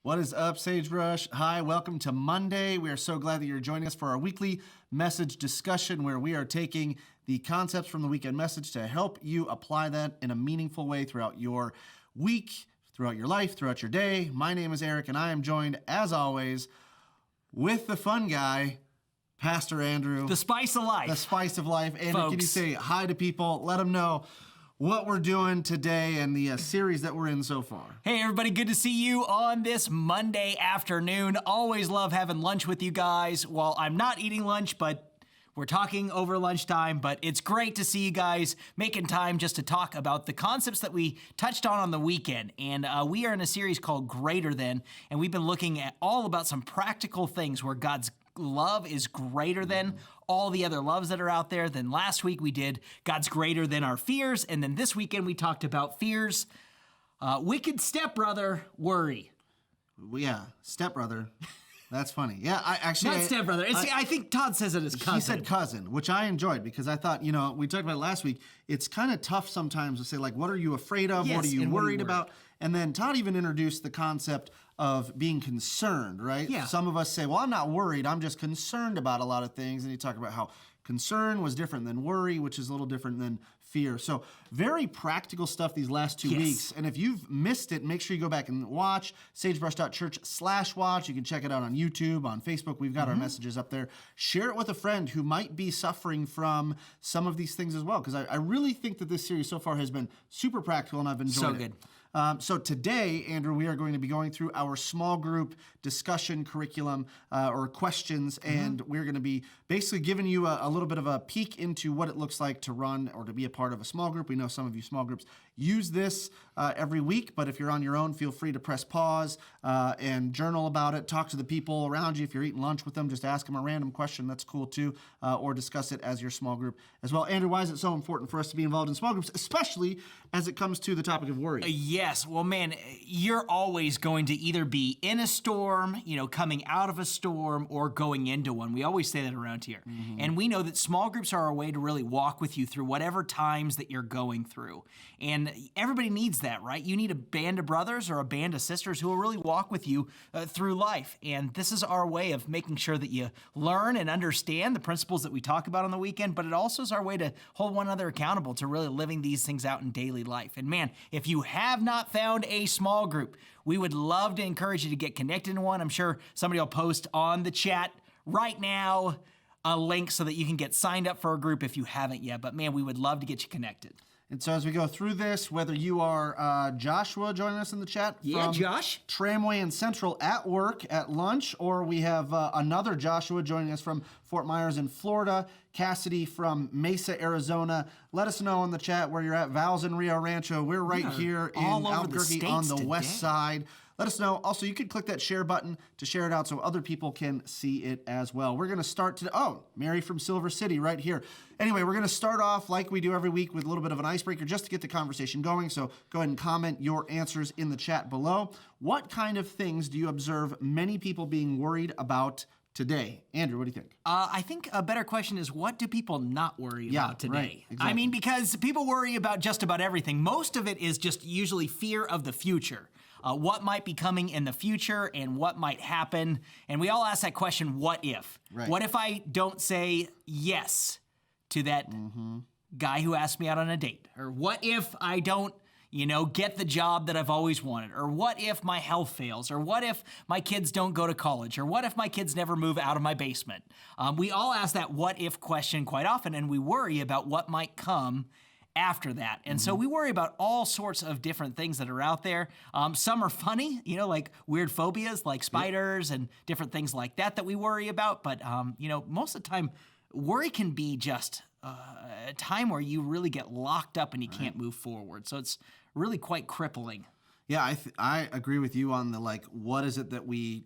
What is up, Sagebrush? Hi, welcome to Monday. We are so glad that you're joining us for our weekly message discussion where we are taking the concepts from the weekend message to help you apply that in a meaningful way throughout your week, throughout your life, throughout your day. My name is Eric, and I am joined, as always, with the fun guy, Pastor Andrew. The spice of life. The spice of life. Andrew, Folks. Can you say hi to people? Let them know what we're doing today and the series that we're in so far. Hey everybody, good to see you on this Monday afternoon. Always love having lunch with you guys. Well, I'm not eating lunch, but we're talking over lunchtime, but it's great to see you guys making time just to talk about the concepts that we touched on the weekend. And we are in a series called Greater Than, and we've been looking at all about some practical things where God's love is greater than all the other loves that are out there. Then last week we did God's greater than our fears, and then this weekend we talked about fears. Wicked stepbrother, worry. Yeah, stepbrother. That's funny. Yeah, I actually... Not stepbrother. I think Todd says it as cousin. He said cousin, which I enjoyed because I thought, we talked about it last week. It's kind of tough sometimes to say, like, what are you afraid of? Yes, what are you and what are you worried worried? about? And then Todd even introduced the concept of being concerned, right? Yeah. Some of us say, well, I'm not worried. I'm just concerned about a lot of things. And he talked about how concern was different than worry, which is a little different than fear. So very practical stuff these last 2 Yes. weeks. And if you've missed it, make sure you go back and watch sagebrush.church/watch. You can check it out on YouTube, on Facebook. We've got our messages up there. Share it with a friend who might be suffering from some of these things as well. Because I really think that this series so far has been super practical and I've enjoyed So it. good. So today, Andrew, we are going to be going through our small group discussion curriculum or questions, and we're going to be basically giving you a little bit of a peek into what it looks like to run or to be a part of a small group. We know some of you small groups use this every week, but if you're on your own, feel free to press pause and journal about it. Talk to the people around you. If you're eating lunch with them, just ask them a random question. That's cool too, or discuss it as your small group as well. Andrew, why is it so important for us to be involved in small groups, especially as it comes to the topic of worry? Yes, well, man, you're always going to either be in a storm, coming out of a storm, or going into one. We always say that around here. And we know that small groups are a way to really walk with you through whatever times that you're going through. And everybody needs that, right? You need a band of brothers or a band of sisters who will really walk with you through life. And this is our way of making sure that you learn and understand the principles that we talk about on the weekend, but it also is our way to hold one another accountable to really living these things out in daily life. And man, if you have not found a small group, we would love to encourage you to get connected in one. I'm sure somebody will post on the chat right now a link so that you can get signed up for a group if you haven't yet. But man, we would love to get you connected. And so as we go through this, whether you are Joshua joining us in the chat Yeah, from Josh. Tramway and Central at work at lunch, or we have another Joshua joining us from Fort Myers in Florida, Cassidy from Mesa, Arizona. Let us know in the chat where you're at. Val's in Rio Rancho. We're right here in all over the Albuquerque on the states west today. side. Let us know. Also, you can click that share button to share it out so other people can see it as well. We're going to start today. Oh, Mary from Silver City right here. Anyway, we're going to start off like we do every week with a little bit of an icebreaker just to get the conversation going. So go ahead and comment your answers in the chat below. What kind of things do you observe many people being worried about today? Andrew, what do you think? I think a better question is, what do people not worry about today? right, exactly. I mean, because people worry about just about everything. Most of it is just usually fear of the future. What might be coming in the future and what might happen. And we all ask that question, what if? Right. What if I don't say yes to that guy who asked me out on a date? Or what if I don't get the job that I've always wanted? Or what if my health fails? Or what if my kids don't go to college? Or what if my kids never move out of my basement? We all ask that what if question quite often, and we worry about what might come after that. And so we worry about all sorts of different things that are out there. Some are funny, like weird phobias like spiders and different things like that we worry about. But, most of the time, worry can be just a time where you really get locked up and you can't move forward. So it's really quite crippling. Yeah, I agree with you on the what is it that we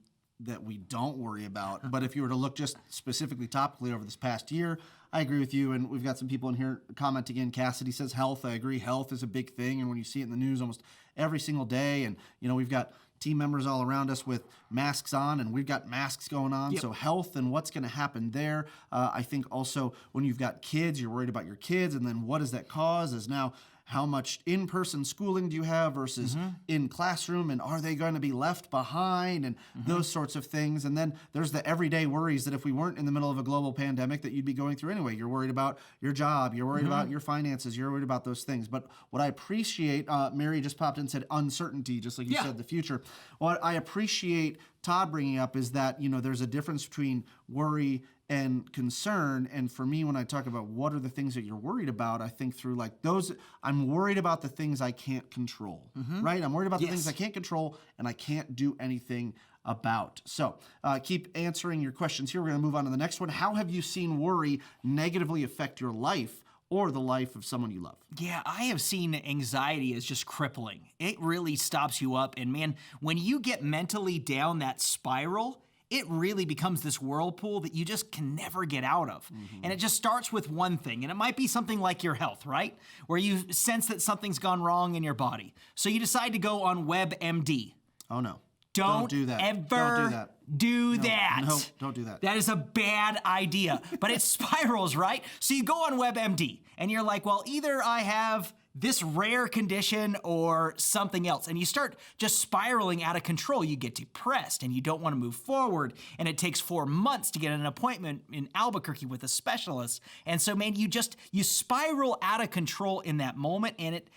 don't worry about. But if you were to look just specifically topically over this past year, I agree with you. And we've got some people in here commenting in. Cassidy says health. I agree. Health is a big thing. And when you see it in the news almost every single day, and we've got team members all around us with masks on, and we've got masks going on. Yep. So health and what's going to happen there. I think also when you've got kids, you're worried about your kids, and then what does that cause? Is now how much in-person schooling do you have versus in classroom, and are they going to be left behind, and those sorts of things. And then there's the everyday worries that if we weren't in the middle of a global pandemic that you'd be going through anyway. You're worried about your job, you're worried about your finances, you're worried about those things. But what I appreciate, Mary just popped in and said uncertainty, just like you said, the future. What I appreciate Todd bringing up is that, there's a difference between worry and concern. And for me, when I talk about what are the things that you're worried about, I think through like those, I'm worried about the things I can't control, right? I'm worried about the things I can't control and I can't do anything about. So keep answering your questions here. We're going to move on to the next one. How have you seen worry negatively affect your life or the life of someone you love? Yeah, I have seen anxiety as just crippling. It really stops you up. And man, when you get mentally down that spiral, it really becomes this whirlpool that you just can never get out of. And it just starts with one thing. And it might be something like your health, right? Where you sense that something's gone wrong in your body. So you decide to go on WebMD. Oh, no. Don't do that. ever Don't do that. do that. No, don't do that. That is a bad idea. But it spirals, right? So you go on WebMD and you're like, well, either I have this rare condition or something else. And you start just spiraling out of control. You get depressed and you don't want to move forward. And it takes 4 months to get an appointment in Albuquerque with a specialist. And so, man, you spiral out of control in that moment, and it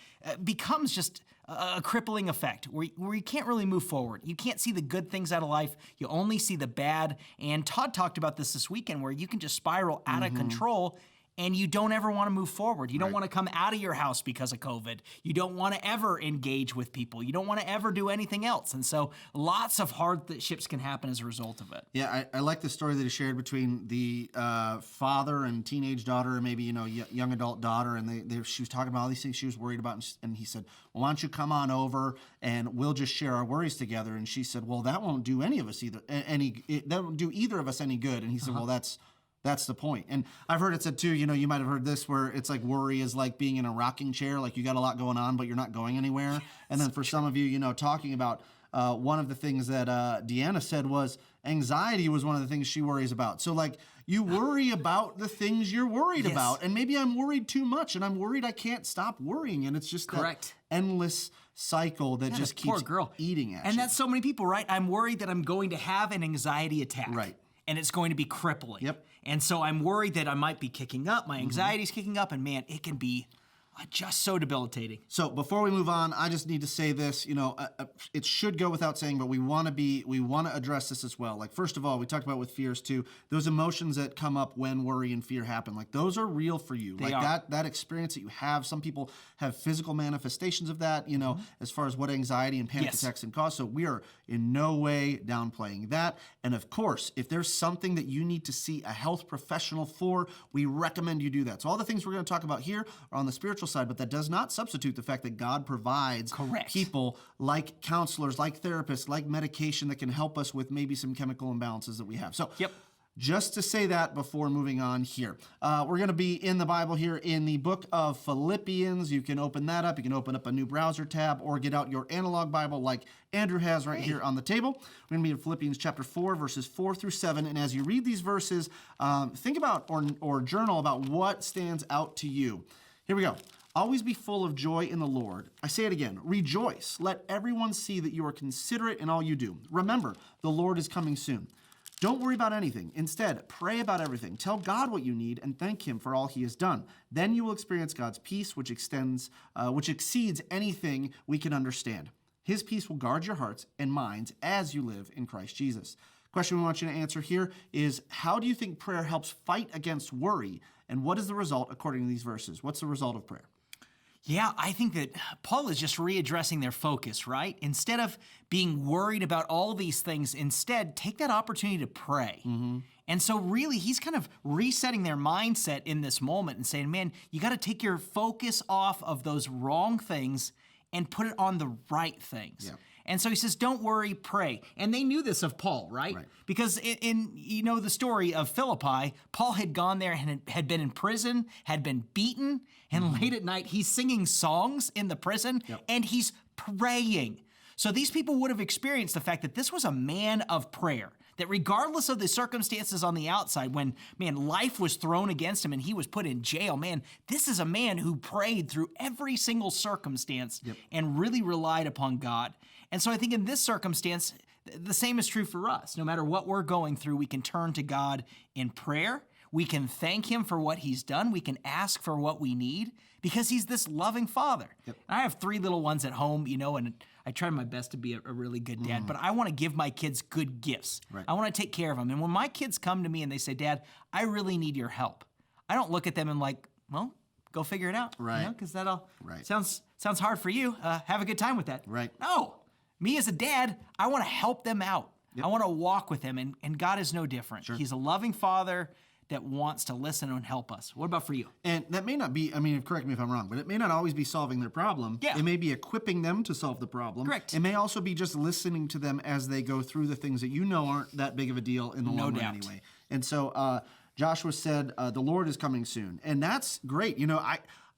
becomes just a crippling effect where you can't really move forward. You can't see the good things out of life. You only see the bad. And Todd talked about this weekend, where you can just spiral out of control and you don't ever want to move forward. You don't want to come out of your house because of COVID. You don't want to ever engage with people. You don't want to ever do anything else. And so lots of hardships can happen as a result of it. Yeah, I like the story that he shared between the father and teenage daughter, and maybe, young adult daughter, and she was talking about all these things she was worried about, and he said, well, why don't you come on over and we'll just share our worries together? And she said, well, that won't do any of us that won't do either of us any good. And he said, well, that's the point. And I've heard it said too, you might have heard this, where it's like worry is like being in a rocking chair, like you got a lot going on, but you're not going anywhere. And then for some of you, talking about one of the things that Deanna said was anxiety was one of the things she worries about. So like you worry about the things you're worried about. And maybe I'm worried too much and I'm worried I can't stop worrying. And it's just that endless cycle that just keeps eating at you. And that's so many people, right? I'm worried that I'm going to have an anxiety attack. Right. And it's going to be crippling. Yep. And so I'm worried that I might be kicking up. My anxiety's kicking up. And man, it can be just so debilitating. So before we move on, I just need to say this, it should go without saying, but we want to address this as well. Like, first of all, we talked about with fears too, those emotions that come up when worry and fear happen, like those are real for you. They like are. that experience that you have. Some people have physical manifestations of that, as far as what anxiety and panic attacks can cause. So we are in no way downplaying that. And of course, if there's something that you need to see a health professional for, we recommend you do that. So all the things we're going to talk about here are on the spiritual side, but that does not substitute the fact that God provides people like counselors, like therapists, like medication that can help us with maybe some chemical imbalances that we have. So just to say that before moving on here, we're going to be in the Bible here in the book of Philippians. You can open that up. You can open up a new browser tab or get out your analog Bible like Andrew has right here on the table. We're going to be in Philippians chapter 4, verses 4 through 7. And as you read these verses, think about or journal about what stands out to you. Here we go. Always be full of joy in the Lord. I say it again. Rejoice. Let everyone see that you are considerate in all you do. Remember, the Lord is coming soon. Don't worry about anything. Instead, pray about everything. Tell God what you need and thank Him for all He has done. Then you will experience God's peace, which exceeds anything we can understand. His peace will guard your hearts and minds as you live in Christ Jesus. Question we want you to answer here is, how do you think prayer helps fight against worry? And what is the result according to these verses? What's the result of prayer? Yeah, I think that Paul is just readdressing their focus, right? Instead of being worried about all these things, instead, take that opportunity to pray. And so really, he's kind of resetting their mindset in this moment and saying, man, you got to take your focus off of those wrong things and put it on the right things. Yeah. And so he says, don't worry, pray. And they knew this of Paul, right? Because in the story of Philippi, Paul had gone there and had been in prison, had been beaten, and late at night he's singing songs in the prison, and he's praying. So these people would have experienced the fact that this was a man of prayer, that regardless of the circumstances on the outside, when, man, life was thrown against him and he was put in jail, man, this is a man who prayed through every single circumstance and really relied upon God. And so I think in this circumstance, the same is true for us. No matter what we're going through, we can turn to God in prayer. We can thank him for what he's done. We can ask for what we need because he's this loving father. And I have 3 little ones at home, and I try my best to be a really good dad, but I want to give my kids good gifts. I want to take care of them. And when my kids come to me and they say, Dad, I really need your help, I don't look at them and like, well, go figure it out. Because that'll sounds hard for you. Have a good time with that. No, me as a dad, I want to help them out. I want to walk with them, and God is no different. He's a loving father that wants to listen and help us. What about for you? And that may not be, correct me if I'm wrong, but it may not always be solving their problem. It may be equipping them to solve the problem. Correct. It may also be just listening to them as they go through the things that aren't that big of a deal in the long run anyway. And so Joshua said, the Lord is coming soon. And that's great.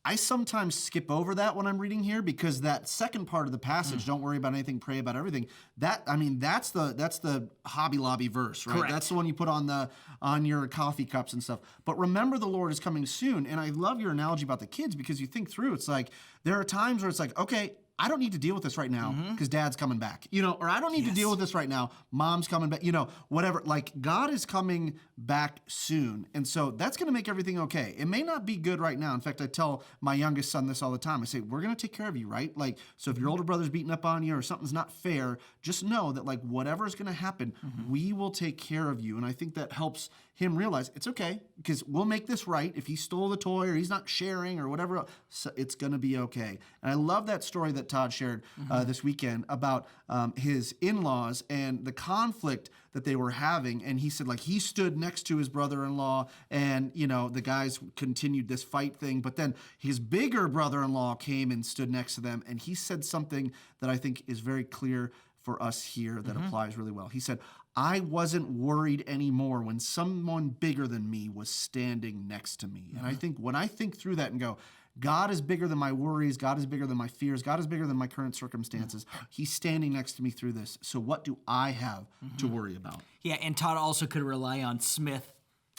I sometimes skip over that when I'm reading here because that second part of the passage, don't worry about anything, pray about everything. That's the Hobby Lobby verse, right? Correct. That's the one you put on your coffee cups and stuff. But remember, the Lord is coming soon. And I love your analogy about the kids because you think through. It's like there are times where it's like, okay, I don't need to deal with this right now because Dad's coming back, or I don't need to deal with this right now. Mom's coming back, whatever. Like God is coming back soon. And so that's going to make everything okay. It may not be good right now. In fact, I tell my youngest son this all the time. I say, we're going to take care of you, right? Like, so if your older brother's beating up on you or something's not fair, just know that like whatever's going to happen, we will take care of you. And I think that helps him realize it's okay because we'll make this right. If he stole the toy or he's not sharing or whatever, so it's going to be okay. And I love that story that Todd shared this weekend about his in-laws and the conflict that they were having. And he said, like, he stood next to his brother-in-law and, the guys continued this fight thing. But then his bigger brother-in-law came and stood next to them. And he said something that I think is very clear for us here that applies really well. He said, I wasn't worried anymore when someone bigger than me was standing next to me. And I think when I think through that and go, God is bigger than my worries, God is bigger than my fears, God is bigger than my current circumstances. He's standing next to me through this. So what do I have to worry about? Yeah, and Todd also could rely on Smith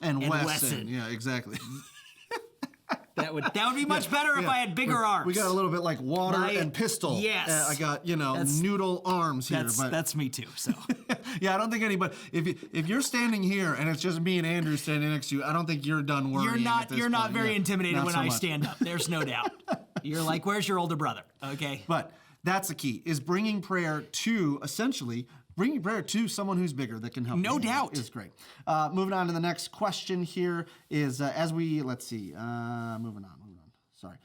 and Wesson. Yeah, exactly. That would be much better if I had bigger arms. We got a little bit like water and pistol. Yes. I got, noodle arms here. That's me too, so. Yeah, I don't think anybody, if you're standing here and it's just me and Andrew standing next to you, I don't think you're done worrying. You're not very intimidated when I much. stand up. There's no doubt. You're like, where's your older brother? Okay. But that's the key, is bringing prayer to someone who's bigger that can help. No doubt. Is great. Moving on to the next question here is, moving on. Sorry.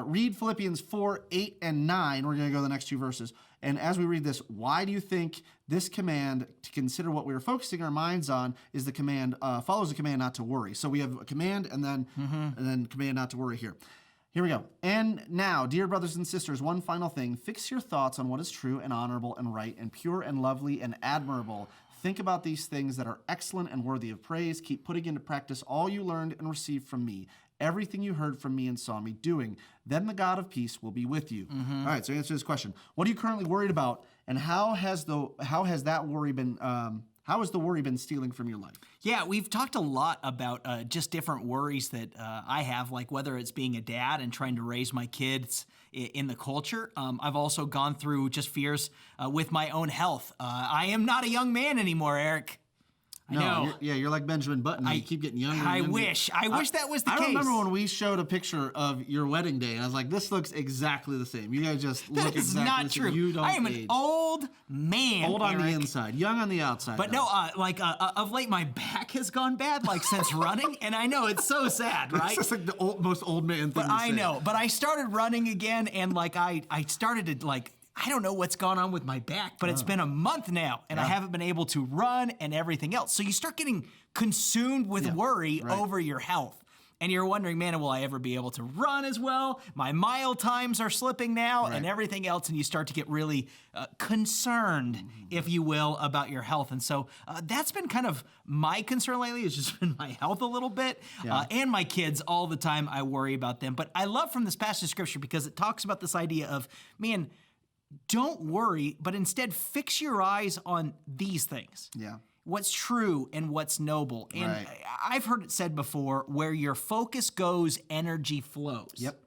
Read Philippians 4, 8, and 9. We're going to go to the next 2 verses. And as we read this, why do you think this command to consider what we are focusing our minds on is the command, follows the command not to worry? So we have a command and then command not to worry here. Here we go. And now, dear brothers and sisters, one final thing. Fix your thoughts on what is true and honorable and right and pure and lovely and admirable. Think about these things that are excellent and worthy of praise. Keep putting into practice all you learned and received from me, everything you heard from me and saw me doing. Then the God of peace will be with you. All right, so answer this question. What are you currently worried about, and how has the worry been stealing from your life? Yeah, we've talked a lot about just different worries that I have, like whether it's being a dad and trying to raise my kids in the culture. I've also gone through just fears with my own health. I am not a young man anymore, Eric. No, you're like Benjamin Button. You keep getting younger. I wish that was the case. I remember when we showed a picture of your wedding day, and I was like, "This looks exactly the same. You guys just look exactly the same." That's not true. You don't I am age. an old man. Old on Eric. the inside, young on the outside. But though. no, of late my back has gone bad, like since running, and I know it's so sad, right? It's just like the most old man thing. But to I say. know. But I started running again, and like I started to like. I don't know what's gone on with my back, but it's been a month now, and I haven't been able to run and everything else. So you start getting consumed with worry over your health. And you're wondering, man, will I ever be able to run as well? My mile times are slipping now and everything else. And you start to get really concerned, if you will, about your health. And so that's been kind of my concern lately. It's just been my health a little bit and my kids all the time. I worry about them. But I love from this passage of scripture because it talks about this idea of, man, don't worry, but instead fix your eyes on these things. Yeah. What's true and what's noble. And Right. I've heard it said before, where your focus goes, energy flows. Yep.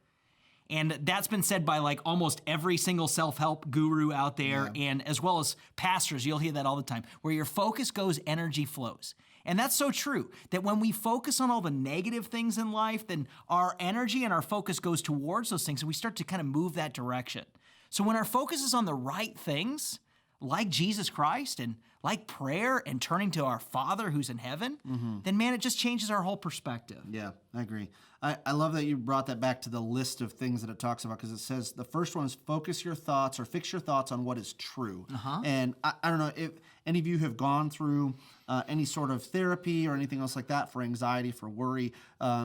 And that's been said by like almost every single self-help guru out there, and as well as pastors. You'll hear that all the time. Where your focus goes, energy flows. And that's so true, that when we focus on all the negative things in life, then our energy and our focus goes towards those things, and we start to kind of move that direction. So when our focus is on the right things, like Jesus Christ and like prayer and turning to our Father who's in heaven, then man, it just changes our whole perspective. Yeah, I agree. I love that you brought that back to the list of things that it talks about, because it says the first one is focus your thoughts or fix your thoughts on what is true. And I don't know if any of you have gone through any sort of therapy or anything else like that for anxiety, for worry.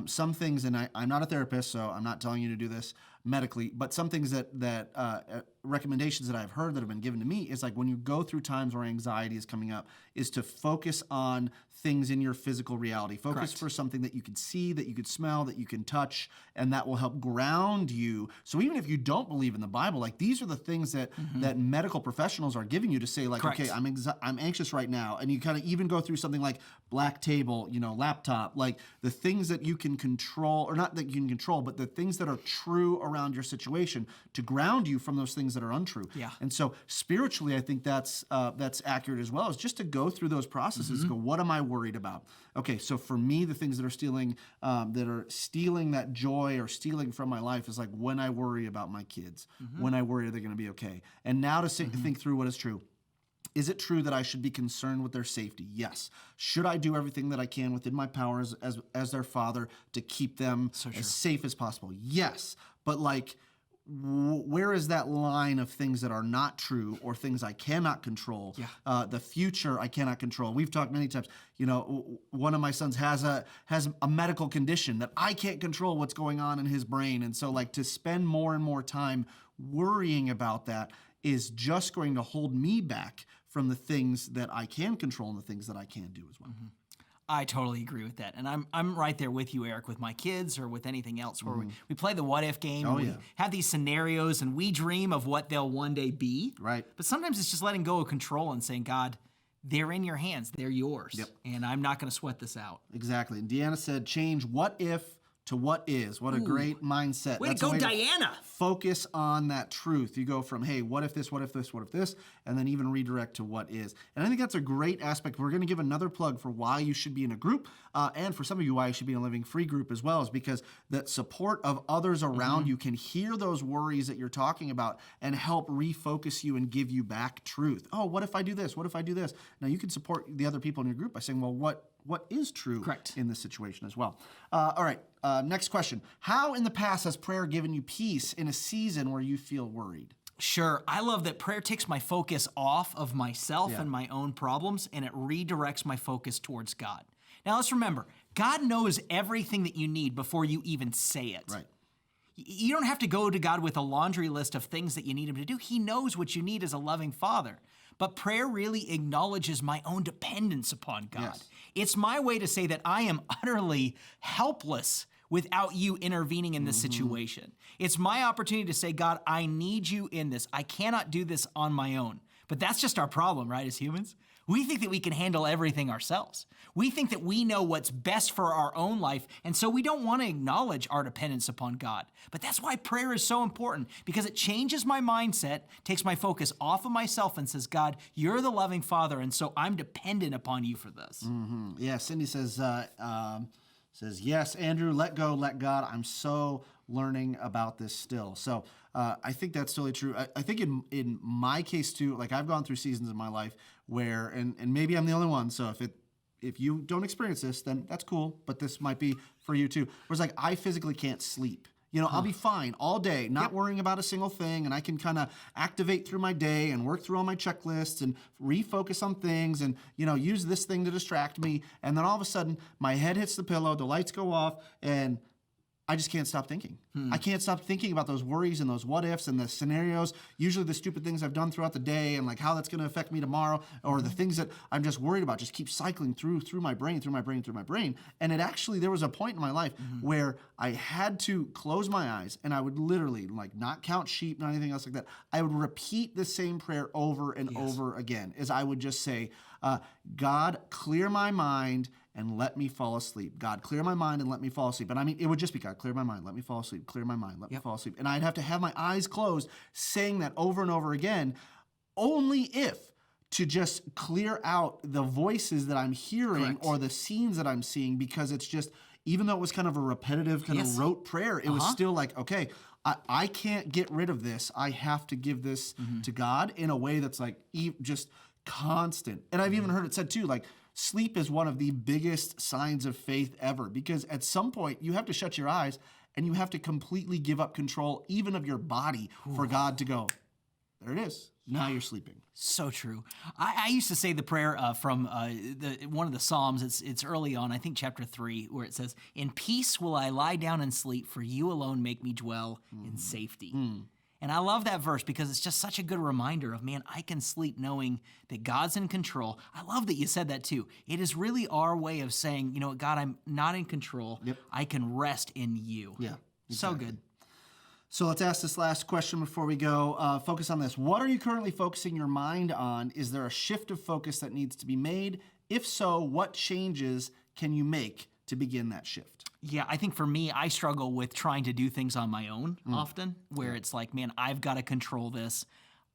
Some things, and I'm not a therapist, so I'm not telling you to do this medically, but some things that recommendations that I've heard that have been given to me is like when you go through times where anxiety is coming up, is to focus on things in your physical reality. Focus for something that you can see, that you could smell, that you can touch, and that will help ground you. So even if you don't believe in the Bible, like these are the things that that medical professionals are giving you to say, like, okay, I'm anxious right now, and you kind of even go through something like black table, laptop, like the things that you can control, or not that you can control, but the things that are true around your situation to ground you from those things that are untrue. Yeah. And so spiritually, I think that's accurate as well, is just to go through those processes. Go, what am I worried about? Okay, so for me, the things that are stealing that joy or stealing from my life is like when I worry about my kids, when I worry they're going to be okay. And now to think through what is true. Is it true that I should be concerned with their safety? Yes. Should I do everything that I can within my powers as their father to keep them as safe as possible? Yes. But like, where is that line of things that are not true or things I cannot control? The future I cannot control. We've talked many times. One of my sons has a medical condition that I can't control what's going on in his brain, and so like to spend more and more time worrying about that is just going to hold me back from the things that I can control and the things that I can do as well. I totally agree with that. And I'm right there with you, Eric, with my kids or with anything else where we play the what if game. We have these scenarios and we dream of what they'll one day be. Right. But sometimes it's just letting go of control and saying, God, they're in your hands. They're yours. Yep. And I'm not going to sweat this out. Exactly. And Deanna said, change what if to what is. What a great mindset. Way to go, Diana. Focus on that truth. You go from, hey, what if this, what if this, what if this, and then even redirect to what is. And I think that's a great aspect. We're going to give another plug for why you should be in a group, and for some of you, why you should be in a living free group as well, is because the support of others around you can hear those worries that you're talking about and help refocus you and give you back truth. Oh, what if I do this? What if I do this? Now, you can support the other people in your group by saying, well, what is true in this situation as well. All right, next question. How in the past has prayer given you peace in a season where you feel worried? Sure. I love that prayer takes my focus off of myself and my own problems, and it redirects my focus towards God. Now, let's remember, God knows everything that you need before you even say it. Right. You don't have to go to God with a laundry list of things that you need him to do. He knows what you need as a loving Father. But prayer really acknowledges my own dependence upon God. Yes. It's my way to say that I am utterly helpless without you intervening in this situation. It's my opportunity to say, God, I need you in this. I cannot do this on my own. But that's just our problem, right, as humans? We think that we can handle everything ourselves. We think that we know what's best for our own life, and so we don't want to acknowledge our dependence upon God. But that's why prayer is so important, because it changes my mindset, takes my focus off of myself, and says, God, you're the loving Father, and so I'm dependent upon you for this. Yeah, Cindy says, yes, Andrew, let go, let God. I'm so learning about this still. So I think that's totally true. I think in my case too, like I've gone through seasons in my life where, and maybe I'm the only one, so if you don't experience this, then that's cool, but this might be for you too. Where it's like I physically can't sleep. I'll be fine all day, not worrying about a single thing, and I can kind of activate through my day and work through all my checklists and refocus on things and, use this thing to distract me. And then all of a sudden, my head hits the pillow, the lights go off, and I just can't stop thinking. I can't stop thinking about those worries and those what ifs and the scenarios, usually the stupid things I've done throughout the day and like how that's going to affect me tomorrow, or the things that I'm just worried about just keep cycling through my brain. And it actually, there was a point in my life where I had to close my eyes and I would literally like not count sheep, not anything else like that. I would repeat the same prayer over and over again, as I would just say, God, clear my mind and let me fall asleep. God, clear my mind and let me fall asleep. And I mean, it would just be, God, clear my mind, let me fall asleep, clear my mind, let me fall asleep. And I'd have to have my eyes closed, saying that over and over again, only if to just clear out the voices that I'm hearing or the scenes that I'm seeing, because it's just, even though it was kind of a repetitive, kind of rote prayer, it was still like, okay, I can't get rid of this. I have to give this to God in a way that's like just constant. And I've even heard it said too, like, sleep is one of the biggest signs of faith ever, because at some point you have to shut your eyes and you have to completely give up control even of your body for God to go, there it is. Now you're sleeping. So true. I used to say the prayer from one of the Psalms. It's early on, I think chapter 3, where it says, "In peace will I lie down and sleep, for you alone make me dwell in safety." And I love that verse because it's just such a good reminder of, man, I can sleep knowing that God's in control. I love that you said that too. It is really our way of saying, you know, God, I'm not in control. I can rest in you. Yeah. Exactly. So good. So let's ask this last question before we go. Focus on this. What are you currently focusing your mind on? Is there a shift of focus that needs to be made? If so, what changes can you make to begin that shift? Yeah, I think for me, I struggle with trying to do things on my own often, where it's like, man, I've got to control this.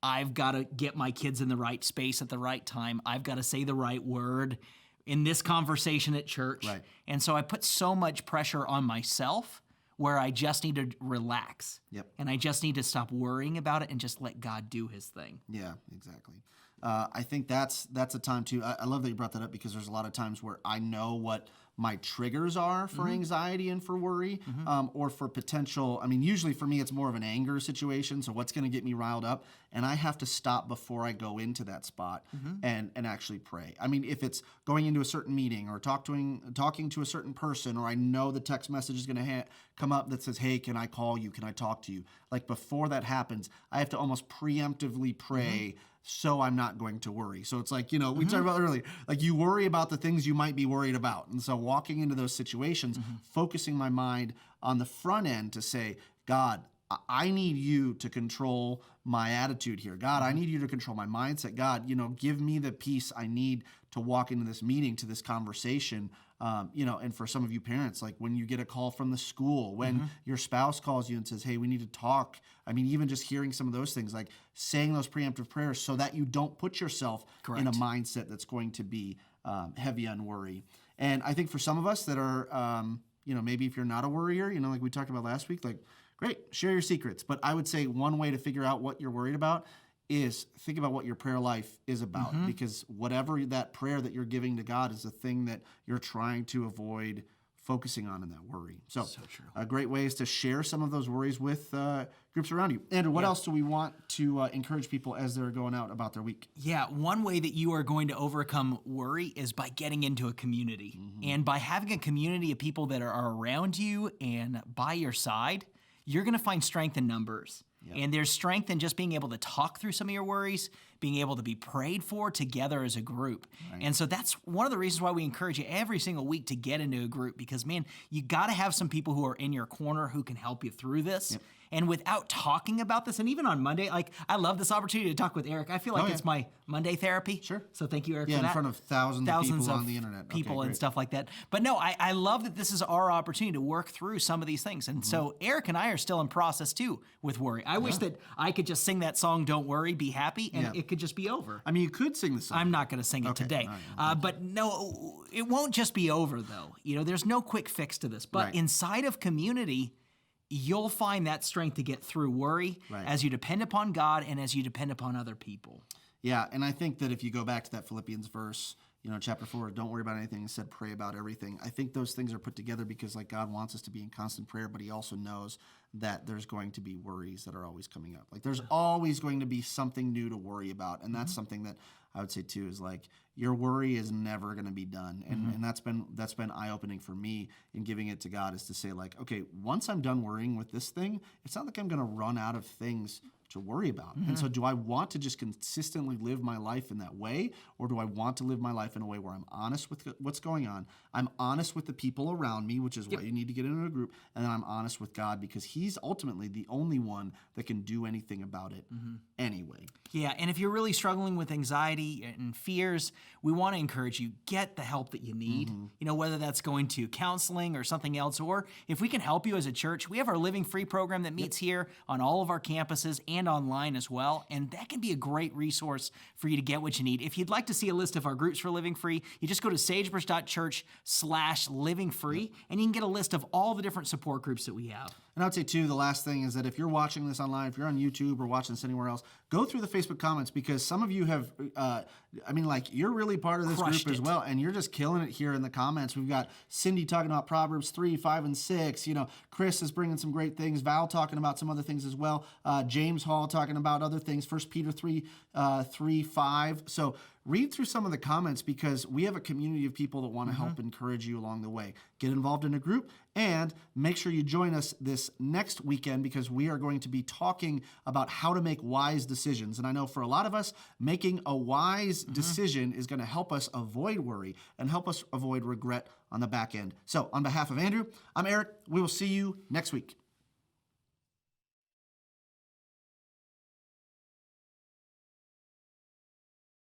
I've got to get my kids in the right space at the right time. I've got to say the right word in this conversation at church. Right. And so I put so much pressure on myself where I just need to relax. And I just need to stop worrying about it and just let God do his thing. Yeah, exactly. I think that's a time too. I love that you brought that up, because there's a lot of times where I know what my triggers are for anxiety and for worry, or for potential. I mean, usually for me, it's more of an anger situation. So what's going to get me riled up? And I have to stop before I go into that spot and actually pray. I mean, if it's going into a certain meeting or talking to a certain person, or I know the text message is going to come up that says, hey, can I call you? Can I talk to you? Like, before that happens, I have to almost preemptively pray so I'm not going to worry. So it's like, you know, we talked about earlier, like, you worry about the things you might be worried about. And so walking into those situations, focusing my mind on the front end to say, God, I need you to control my attitude here. God, I need you to control my mindset. God, you know, give me the peace I need to walk into this meeting, to this conversation. You know, and for some of you parents, like when you get a call from the school, when your spouse calls you and says, hey, we need to talk. I mean, even just hearing some of those things, like saying those preemptive prayers so that you don't put yourself in a mindset that's going to be heavy on worry. And I think for some of us that are, you know, maybe if you're not a worrier, you know, like we talked about last week, like, great, share your secrets. But I would say one way to figure out what you're worried about is think about what your prayer life is about, because whatever that prayer that you're giving to God is the thing that you're trying to avoid focusing on in that worry. So true. A great way is to share some of those worries with groups around you. Andrew, what else do we want to encourage people as they're going out about their week? Yeah, one way that you are going to overcome worry is by getting into a community. And by having a community of people that are around you and by your side, you're going to find strength in numbers. And there's strength in just being able to talk through some of your worries, being able to be prayed for together as a group. And so that's one of the reasons why we encourage you every single week to get into a group, because, man, you got to have some people who are in your corner who can help you through this. And without talking about this, and even on Monday, like, I love this opportunity to talk with Eric. I feel like it's my Monday therapy. So thank you, Eric, for that. In front of thousands of people on the internet. People and stuff like that. But no, I love that this is our opportunity to work through some of these things. And so Eric and I are still in process too with worry. I wish that I could just sing that song, Don't Worry, Be Happy, and it could just be over. I mean, you could sing the song. I'm not going to sing it today. But no, it won't just be over, though. You know, there's no quick fix to this. But inside of community, you'll find that strength to get through worry as you depend upon God and as you depend upon other people. Yeah, and I think that if you go back to that Philippians verse, chapter 4, don't worry about anything, instead pray about everything. I think those things are put together because like God wants us to be in constant prayer, but he also knows that there's going to be worries that are always coming up. Like there's always going to be something new to worry about. And that's something that I would say too, is like your worry is never going to be done. And that's been eye-opening for me in giving it to God, is to say like, okay, once I'm done worrying with this thing, it's not like I'm going to run out of things to worry about. And so do I want to just consistently live my life in that way, or do I want to live my life in a way where I'm honest with what's going on, I'm honest with the people around me, which is why you need to get into a group, and then I'm honest with God, because he's ultimately the only one that can do anything about it anyway. Yeah, and if you're really struggling with anxiety and fears, we want to encourage you, get the help that you need. Whether that's going to counseling or something else, or if we can help you as a church, we have our Living Free program that meets here on all of our campuses and online as well, and that can be a great resource for you to get what you need. If you'd like to see a list of our groups for Living Free, you just go to sagebrush.church/livingfree, and you can get a list of all the different support groups that we have. And I would say, too, the last thing is that if you're watching this online, if you're on YouTube or watching this anywhere else, go through the Facebook comments, because some of you have, you're really part of this Crushed group as it. well, and you're just killing it here in the comments. We've got Cindy talking about Proverbs 3, 5, and 6. Chris is bringing some great things. Val talking about some other things as well. James Hall talking about other things. 1 Peter 3, 5. So read through some of the comments, because we have a community of people that want to help encourage you along the way. Get involved in a group, and make sure you join us this next weekend, because we are going to be talking about how to make wise decisions. And I know for a lot of us, making a wise decision is going to help us avoid worry and help us avoid regret on the back end. So on behalf of Andrew, I'm Eric. We will see you next week.